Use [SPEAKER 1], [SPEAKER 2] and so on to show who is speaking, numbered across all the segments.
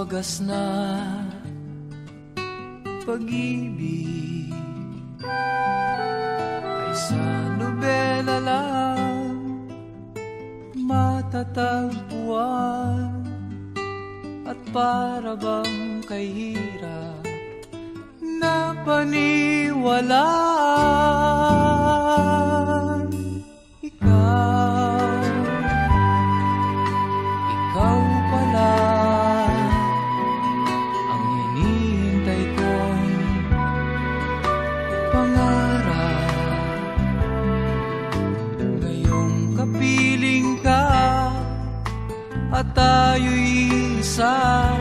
[SPEAKER 1] wagas na pag-ibig ay sa nobela lang matatagpuan, at para bang kay hirap na paniwalaan. Ikaw pala ang hinihintay kong pangarap. Ngayong kapiling ka at tayo'y isa,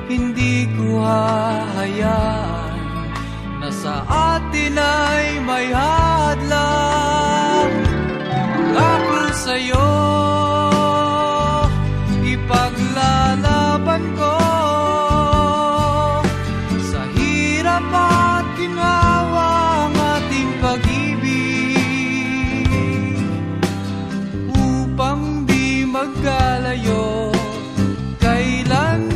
[SPEAKER 1] hindi ko hahayaan na sa atin ay may hadlang. Pangako sa'yo, ipaglalaban ko sa hirap at ginhawa ang ating pag-ibig, upang di magkalayo kailanman,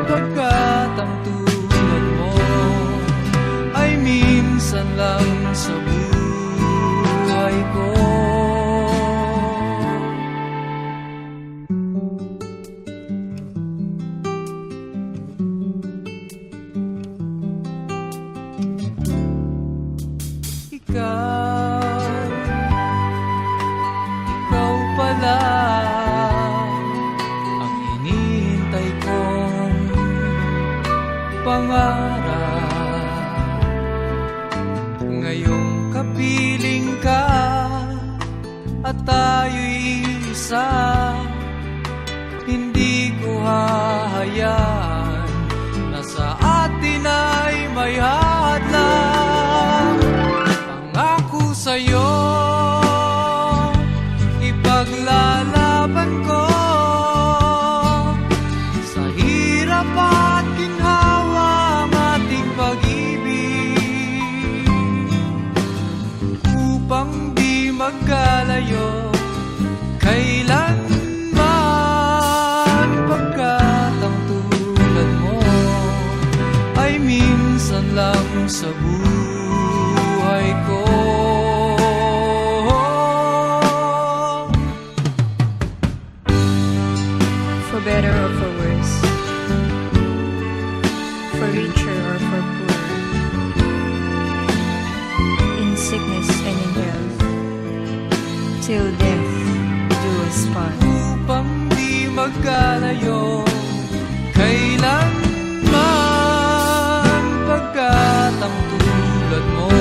[SPEAKER 1] pagkat ang tulad mo ay minsan lang sa buhay ko. Ikaw pala ang hinihintay kong pangarap. Ngayong kapiling ka at tayo'y isa, hindi ko hahayaan na sa atin ay may hadlang. Pangako sa'yo, ipaglalaban ko sa hirap at ginhawa ang ating pag-ibig, upang di magkalayo kailanman, pagkat ang tulad mo ay minsan lang sa buhay ko.
[SPEAKER 2] For better or for worse, for richer or for poor, in sickness and in health, till death do us part.
[SPEAKER 1] Upang di magkalayo kailanman, pagkat ang tulad mo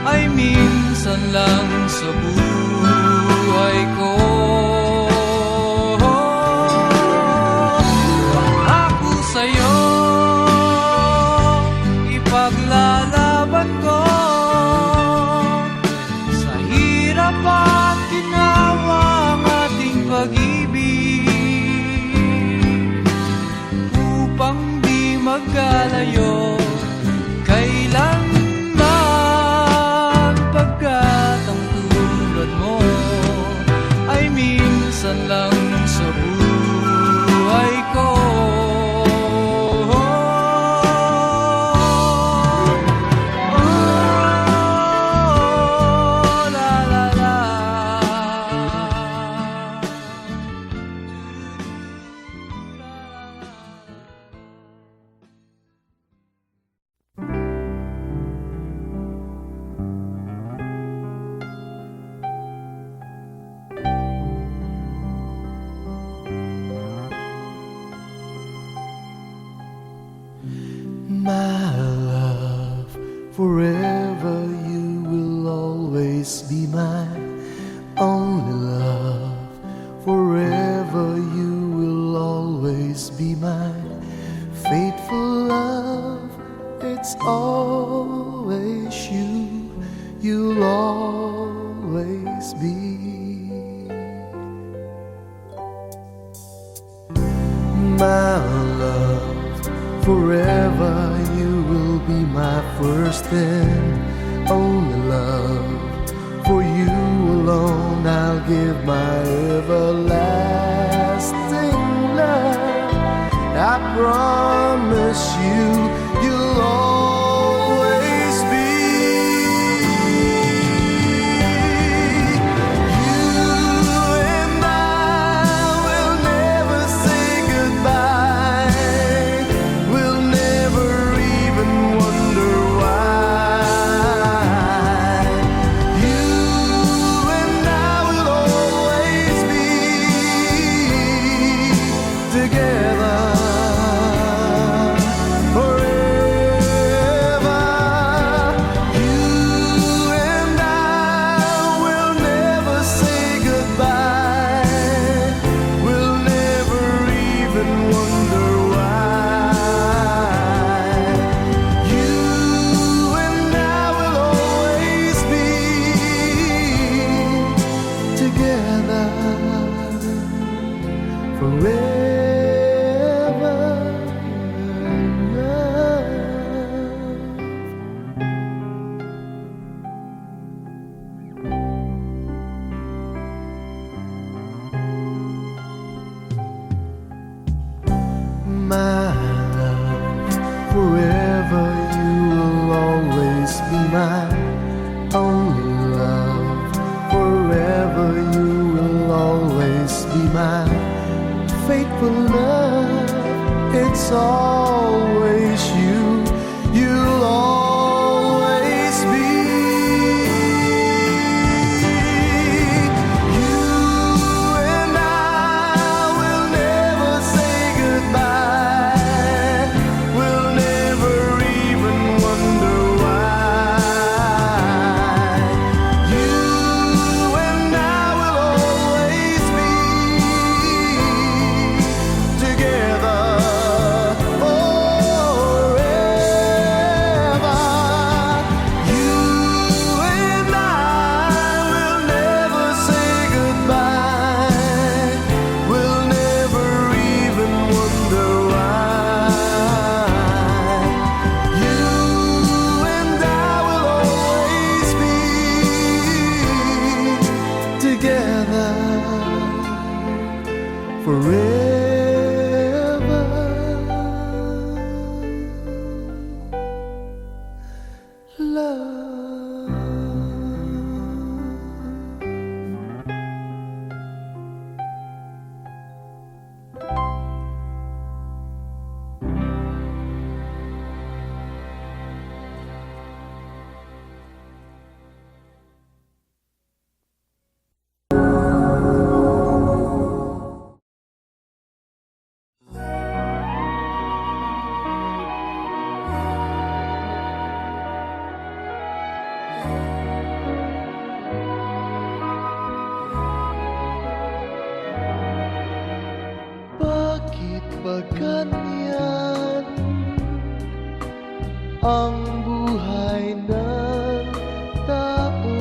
[SPEAKER 1] ay minsan lang sa buhay ko. Pangako sa'yo, ipaglalaban ko sa hirap at ginhawa ang ating pag-ibig, upang di magkalayo kailanman, pagkat ang tulad mo ay minsan lang sa buhay ko.
[SPEAKER 3] My love, forever you will always be my only love. Forever you will always be my faithful love. It's always you, you'll always be. My love, forever you will be my first and only love. For you alone I'll give my everlasting promise you, you'll always be. You and I will never say goodbye. We'll never even wonder why. You and I will always be together forever. You and I will never say goodbye. We'll never even wonder why. You and I will always be together forever. My love, forever you will always be my only love. Forever you will always be my faithful love. It's always you, you'll always be. You and I will never say goodbye. We'll never even wonder why. You and I will always be together forever. You and I will never say goodbye. We'll never even wonder why. You and I will always be together forever. Love. Bakit ba ganyan ang buhay ng tao?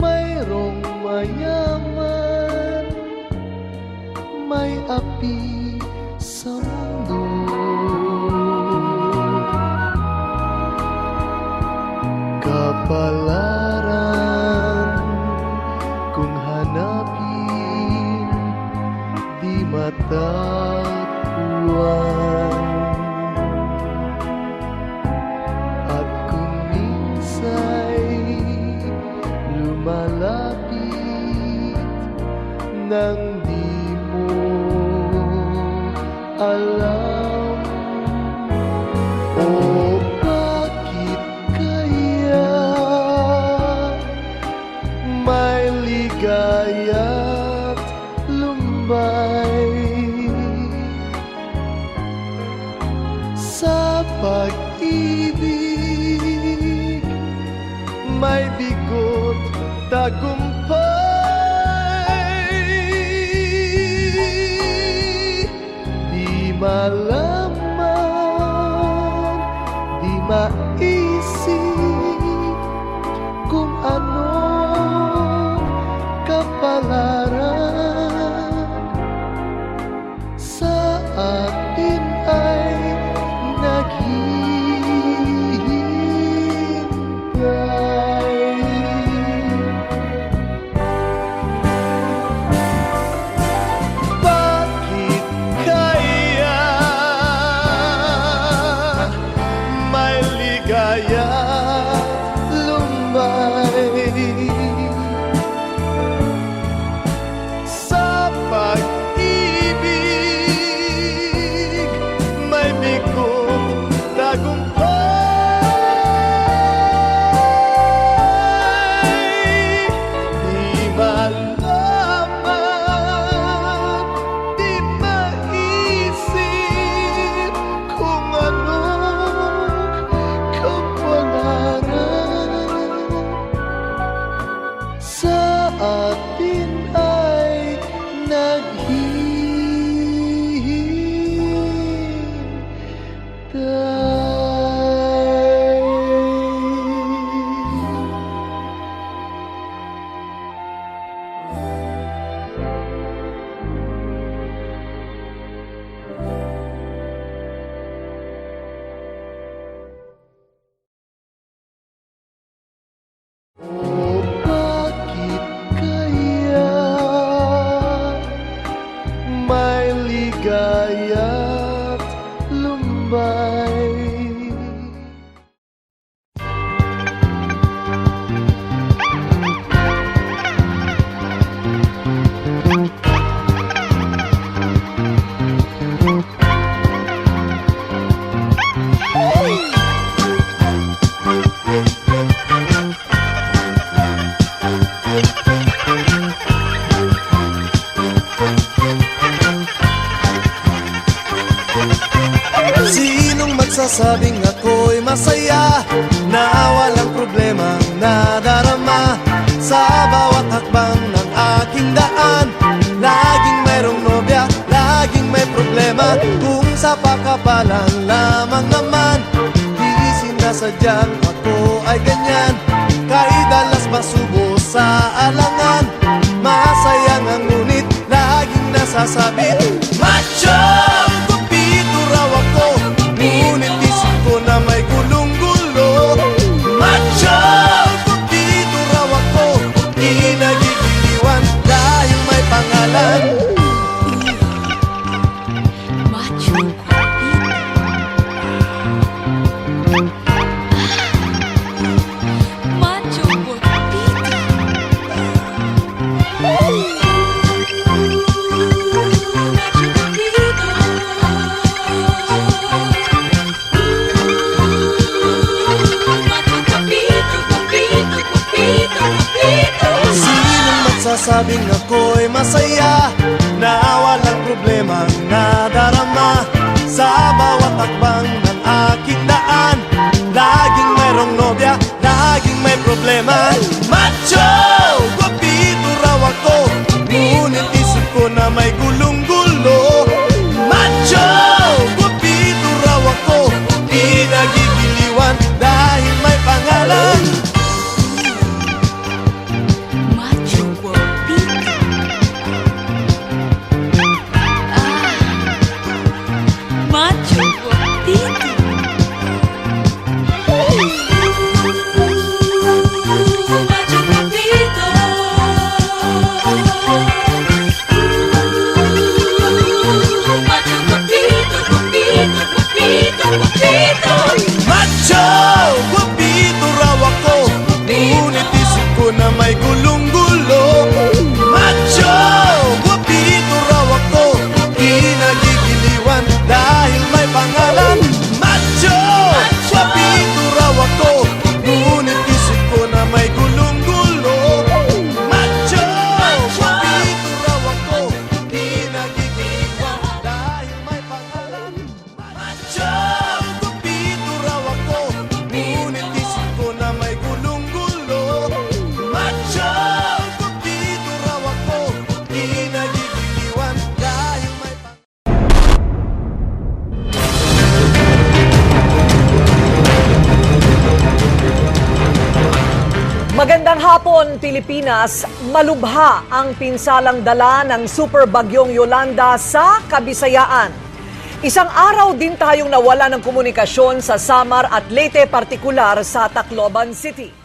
[SPEAKER 3] Mayroong mayaman, may api sa mundo. Kapalaran kung hanapin, di matatagpuan. At kung minsa'y lumalapit nang di mo alam, o bakit kaya may ligaya't lumbay sa pag-ibig, may bigot tagumpay. Di malaman, di maisip kung ano kapalaran sa atin ay naghihintay. tagumpay. Di malaman, di maisip kung anong kapalaran sa atin ay O bakit kaya may ligaya't lumbay? Sinong magsasabing ako'y masaya na walang problema nadarama sa bawat hakbang ng aking daan? Laging mayroong nobya, laging may problema. Kung sa pakapalan lamang naman, di sinasadyang ako ay ganyan. Kay dalas masubo sa alangan, masayang ang ngunit laging nasasabit. Macho! Kupito raw ako, ngunit isip ko na may gulong-gulo. Macho! Kupito raw ako, di nagigiliwan dahil may pangalan.
[SPEAKER 2] Macho Macho
[SPEAKER 3] Sinong magsasabing ako'y masaya na walang problema nadarama sa bawat takbang ng aking daan? Laging mayroong nobya, laging may problema. Macho! Guwapito raw ako, ngunit isip ko na may gulong-gulo. Macho! Guwapito raw ako, di nagigiliwan dahil may pangalan.
[SPEAKER 2] Macho guapito. Macho guapito. Macho guapito. Macho guapito, guapito, guapito, guapito.
[SPEAKER 3] Macho! Guwapito raw ako, ngunit isip ko na may gulong-gulo. Macho! Guwapito raw ako, di nagigiliwan dahil may pangalan. Macho! Guwapito raw ako, ngunit isip ko na may gulong-gulo. Macho! Guwapito raw ako, di nagigiliwan dahil may pangalan. Macho! Guwapito raw ako, ngunit isip ko na may gulong-gulo. Macho! Guwapito raw ako, di nagigiliwan dahil may
[SPEAKER 4] Magandang hapon, Pilipinas. Malubha ang pinsalang dala ng super bagyong Yolanda sa Kabisayaan. Isang araw din tayong nawala ng komunikasyon sa Samar at Leyte, partikular sa Tacloban City.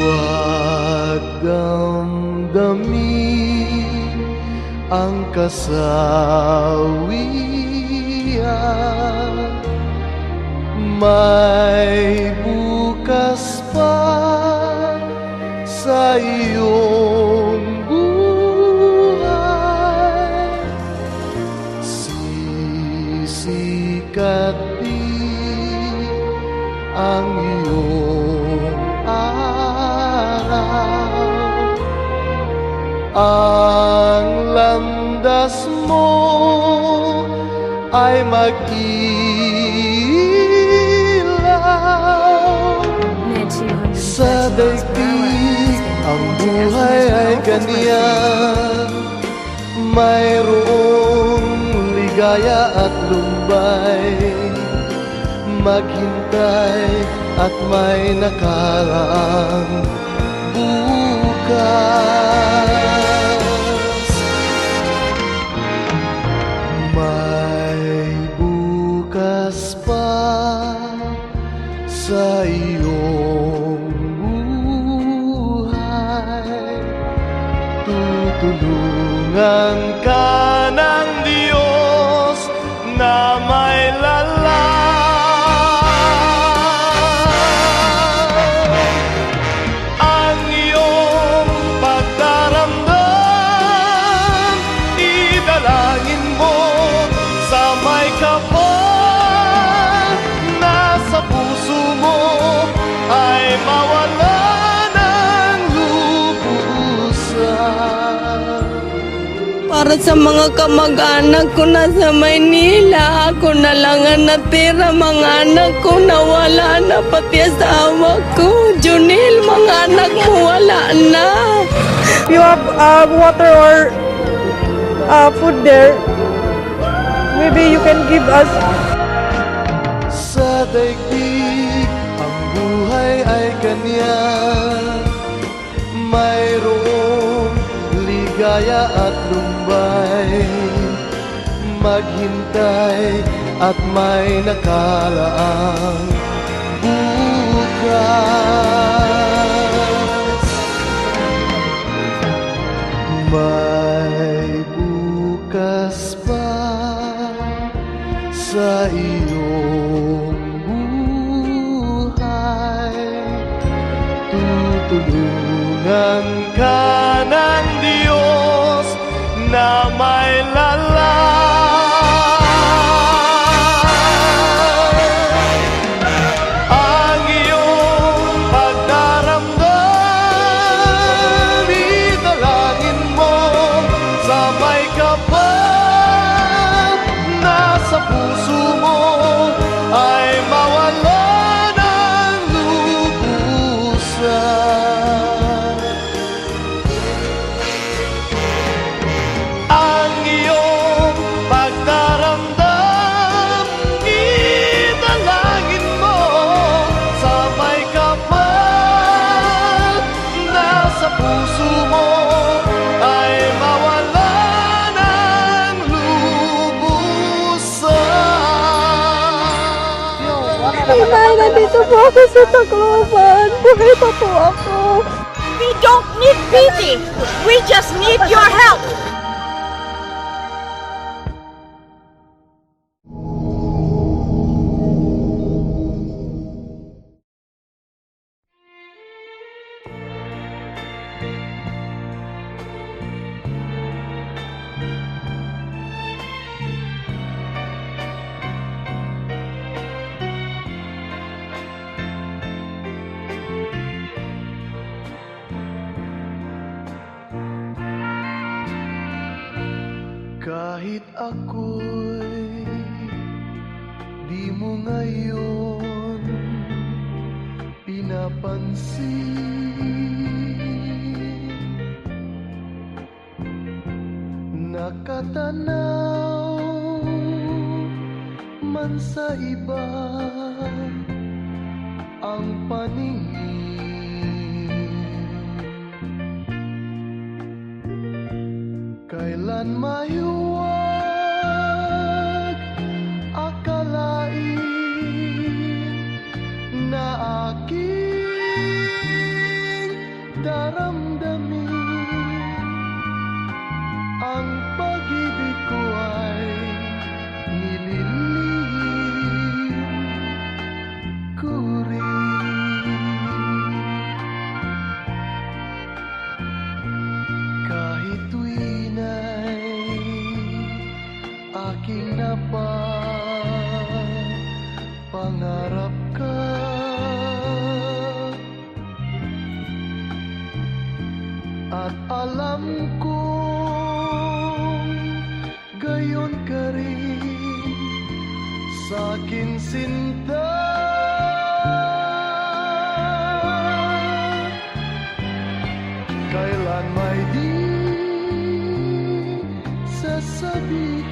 [SPEAKER 3] Huwag damdamin ang kasawian, May bukas pa sa iyong buhay, sisikat din ang iyong araw. Ang landas mo ay mag-ilaw. Sa daigdig ang buhay ay ganyan, mayroong ligaya at lumbay. Maghintay at may nakaraang bukas. May bukas pa sa iyong buhay, tutulungan ka ng Diyos na may lalang. Ang iyong pagdaramdam, idalangin mo sa may kapal. Nasa puso mo ay mawala ng lubusan.
[SPEAKER 5] Para sa mga kamag-anak ko na sa Maynila, ako na lang ang natira. Mga anak ko nawala na, pati asawa ko. Junil, mga anak mo wala na.
[SPEAKER 6] If you have water or food there, maybe you can give us.
[SPEAKER 3] Sa daigdig ang buhay ay ganyan, mayroong ligaya at lumbay. Maghintay at may nakalaang bukas. May bukas pa sa iyong buhay, tutulungan ka ng Diyos na may lalang. Ang iyong pagdaramdam, idalangin mo sa may kapal. Nasa puso mo ay mawala ng lubusan. Ang iyong pagdaramdam, idalangin mo sa may kapal. Nasa puso mo ay mawala ng lubusan.
[SPEAKER 5] Inay, nandito po ako sa Tacloban. Buhay pa po ako.
[SPEAKER 7] We don't need pity. We just need your help.
[SPEAKER 3] Kahit ako'y di mo ngayon pinapansin, nakatanaw man sa iba ang paningin. Kailan mahiwag akalain na aking daramdamin, ang pag-ibig ko ay nililihim Sa'kin sinta, kailan may di sasabihin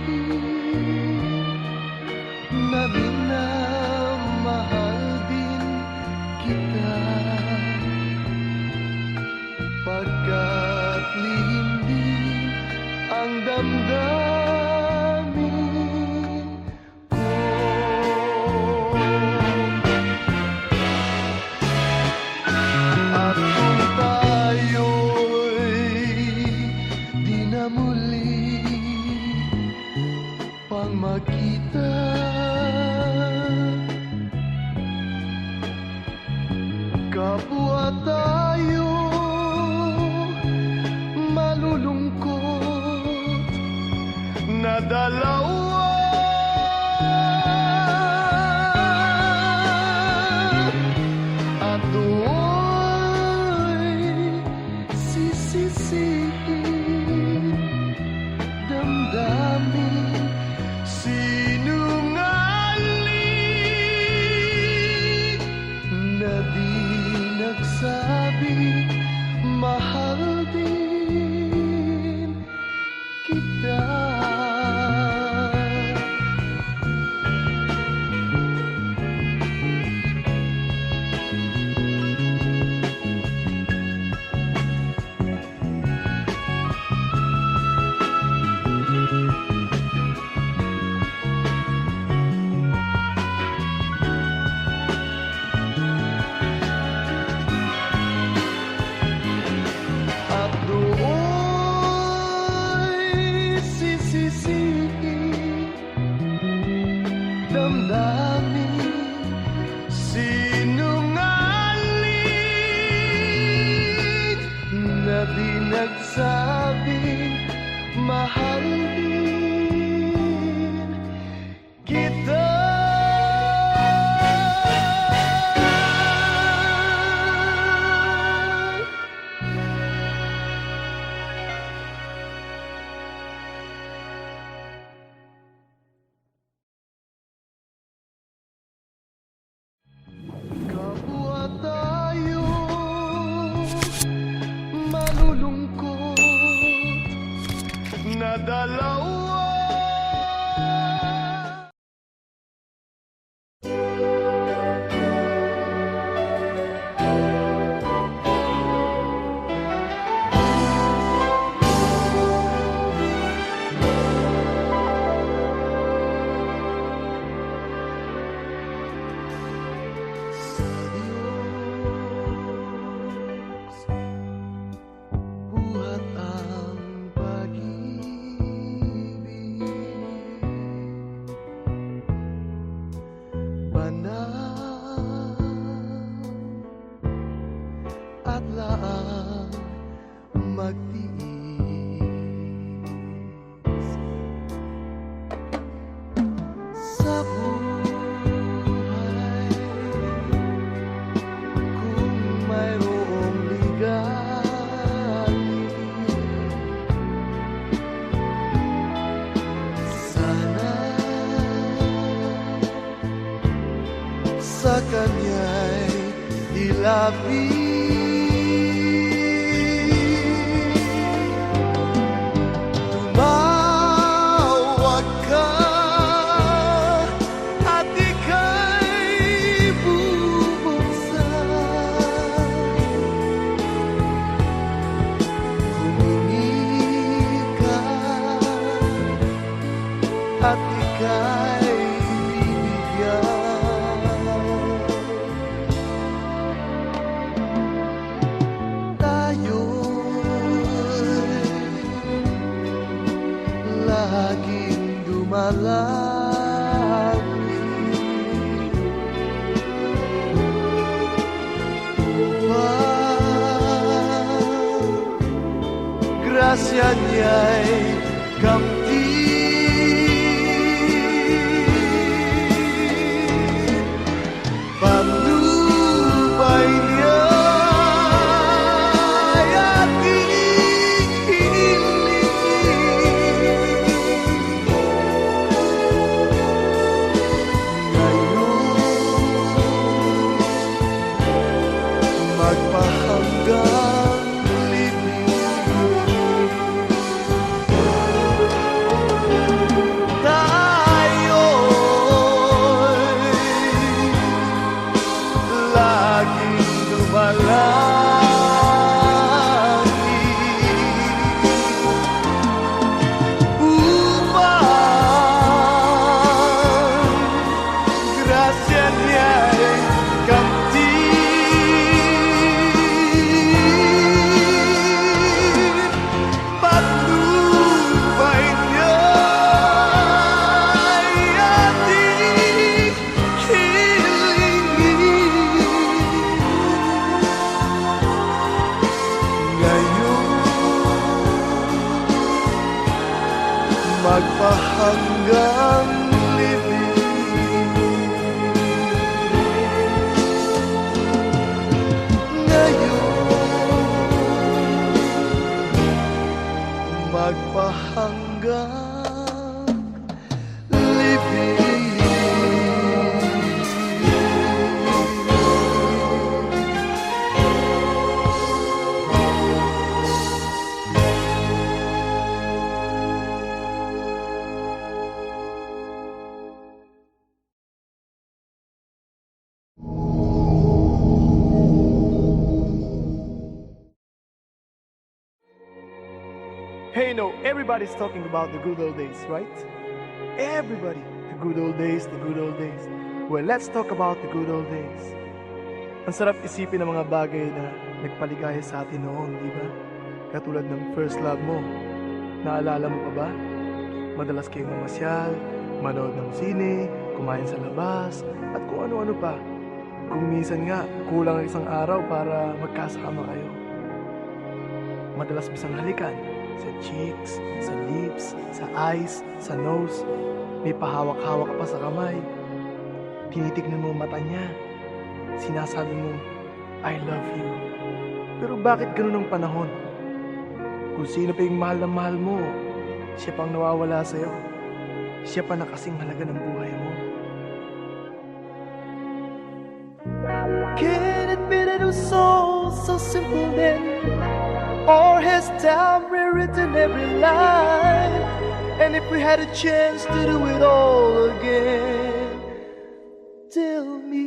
[SPEAKER 3] na minamahal din kita, pagkat lihim din ang damdamin ko. At kung tayo'y di na muli pang magkita, kapwa tayo malulungkot na dalawa. At do'y sisisihin, damdamin, sinungaling na di nagsabi mahal din kita. At do'y sisisihin, damdamin, sinungaling na di nagsabing mahal din kita. Kapwa tayo malulungkot na dalawa. Sa Diyos buhat ang pag-ibig, banal at laang magtiis sa buhay. Kung mayroong ligali, sana sa Kanya'y ilapit. Tumawag ka at ika'y bubuksan, humingi ka at ika'y bibigyan. Tayo'y laging dumalangin upang grasya niya'y kamtin. Patnubay niya'y ating hiniling, Hey, no, everybody's talking about the good old days, right? Everybody, the good old days, the good old days. Well, let's talk about the good old days. Ang sarap isipin ng mga bagay na nagpaligaya sa atin noon, di ba? Katulad ng first love mo. Naalala mo pa ba? Madalas kayong mamasyal, manood ng sine, kumain sa labas, at kung ano-ano pa. Kung minsan nga, kulang ang isang araw para magkasama kayo. Madalas bisang halikan, sa cheeks, sa lips, sa eyes, sa nose. May pahawak-hawak ka pa sa kamay. Tinitignan mo ang mata niya. Sinasabi mo, I love you. Pero bakit ganun ang panahon? Kung sino pa yung mahal na mahal mo, siya pang nawawala sa'yo. Siya pa na kasing halaga ng buhay mo. Can it be that it was so simple then? Or has time rewritten every line? And if we had a chance to do it all again, tell me,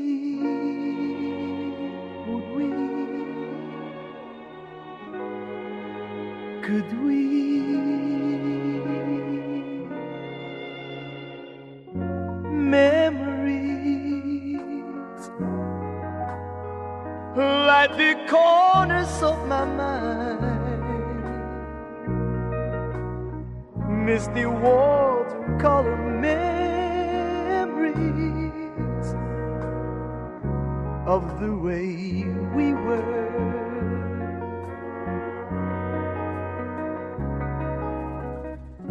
[SPEAKER 3] would we? Could we? Memories like the corners of my mind, misty watercolor memories of the way we were.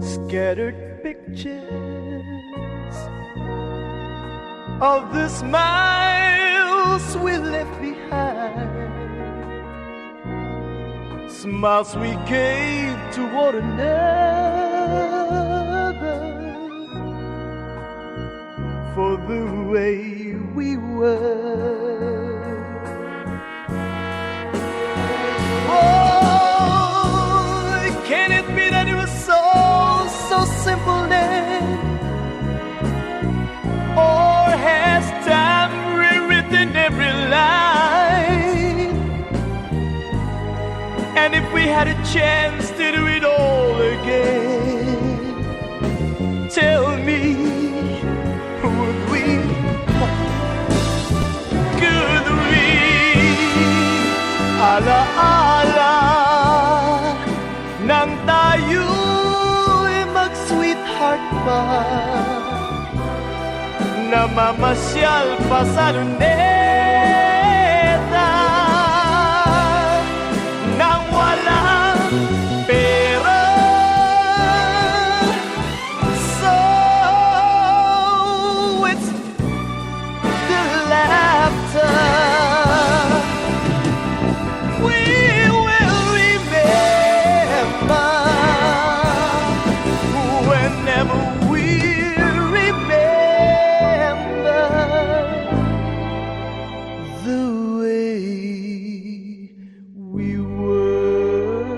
[SPEAKER 3] Scattered pictures of the smiles we left behind, smiles we gave to one another for the way we were. Oh, can it be that it was so simple then? Or has time rewritten every line? And if we had a chance to do it all again, tell me, would we? Could we? Ala-ala nang tayo'y mag-sweetheart pa, namamasyal pa sa luneta nang walang pera. So it's the laughter we will remember whenever we remember the way we were.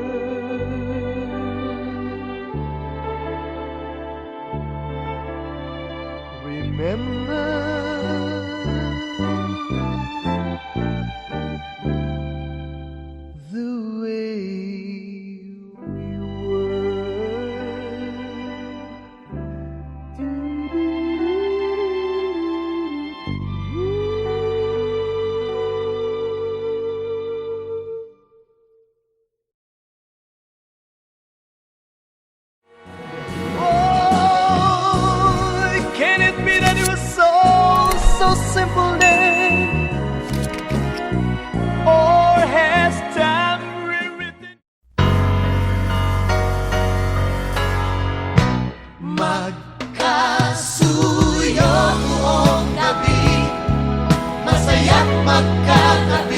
[SPEAKER 3] Remember the way we Oh, can it be that it was so simple then? Or has time rewritten? Magkasuyo buong gabi, masaya't magkagabi.